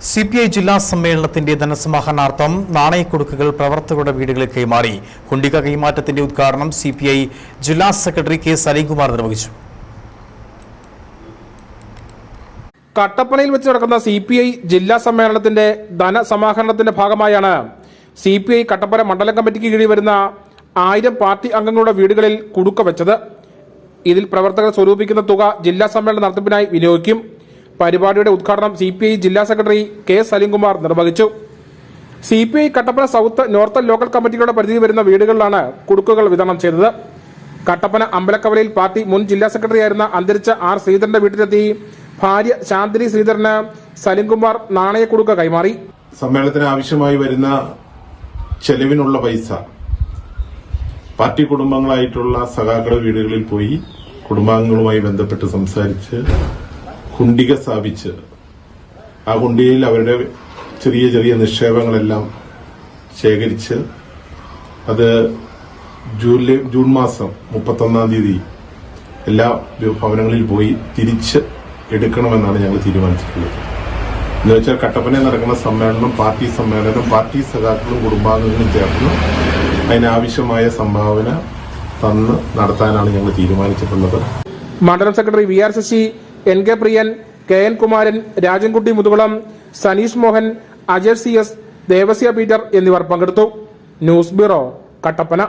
CPI ജില്ലാ സമ്മേളനത്തിന്റെ ധനസമാഹരണാർത്ഥം നാണയക്കുടുക്കുകൾ പ്രവർത്തകരുടെ വീടുകളിൽ കൈമാറി. കുണ്ടിക കൈമാറ്റത്തിന്റെ ഉദ്ഘാടനം CPI ജില്ലാ സെക്രട്ടറി K. സലീംകുമാർ നിർവഹിച്ചു. കട്ടപ്പനയിൽ വെച്ച് നടക്കുന്ന CPI ജില്ലാ സമ്മേളനത്തിന്റെ ധനസമാഹരണത്തിന്റെ ഭാഗമായാണ് CPI കട്ടപ്പന മണ്ഡലം കമ്മിറ്റിക്ക് കീഴിൽ വരുന്ന 1000 പാർട്ടി അംഗങ്ങളുടെ വീടുകളിൽ കുടുക്ക വെച്ചത്. ഇതിൽ പ്രവർത്തകർ സ്വരൂപിക്കുന്ന തുക ജില്ലാ സമ്മേളന നടത്തിപ്പിനായി വിനിയോഗിക്കും. പരിപാടിയുടെ ഉദ്ഘാടനം CPI ജില്ലാ സെക്രട്ടറി K. സലീംകുമാർ നിർവഹിച്ചു. CPI Kattappana south north local കമ്മിറ്റികളുടെ പരിധിയിൽ വരുന്ന വീടുകളിലാണ് കുടുക്കുകൾ വിതരണം ചെയ്തത്. കട്ടപ്പന അമ്പലക്കവലയിൽ പാർട്ടി മുൻ ജില്ലാ സെക്രട്ടറിയായിരുന്ന അന്തരിച്ച R. ശ്രീധരന്റെ വീട്ടിലെത്തി ഭാര്യ ശാന്തിനി ശ്രീധരന് സലീംകുമാർ നാണയക്കുടുക്ക കൈമാറി. സമ്മേളനത്തിന് ആവശ്യമായി വരുന്ന ചെലവിനുള്ള പൈസ പാർട്ടി കുടുംബങ്ങളായിട്ടുള്ള സഖാക്കളുടെ വീടുകളിൽ പോയി കുടുംബാംഗങ്ങളുമായി ബന്ധപ്പെട്ട് സംസാരിച്ച് കുണ്ടിക സ്ഥാപിച്ച് ആ കുണ്ടികയിൽ അവരുടെ ചെറിയ ചെറിയ നിക്ഷേപങ്ങളെല്ലാം ശേഖരിച്ച് അത് ജൂൺ മാസം 31-ാം തീയതി എല്ലാ ഭവനങ്ങളിൽ പോയി തിരിച്ച് എടുക്കണമെന്നാണ് ഞങ്ങൾ തീരുമാനിച്ചിട്ടുള്ളത്. എന്ന് വെച്ചാൽ കട്ടപ്പനയിൽ നടക്കുന്ന സമ്മേളനം പാർട്ടി സഖാക്കളും കുടുംബാംഗങ്ങളും ചേർന്ന് അതിനാവശ്യമായ സംഭാവന തന്ന് നടത്താനാണ് ഞങ്ങൾ തീരുമാനിച്ചിട്ടുള്ളത്. മണ്ഡലം secretary VR Sasi, NK Priyan, KN Kumaran, Rajankutty Muthukulam, Saneesh Mohan, Ajay CS, Devasya Peter എന്നിവർ പങ്കെടുത്തു. News bureau, Kattappana.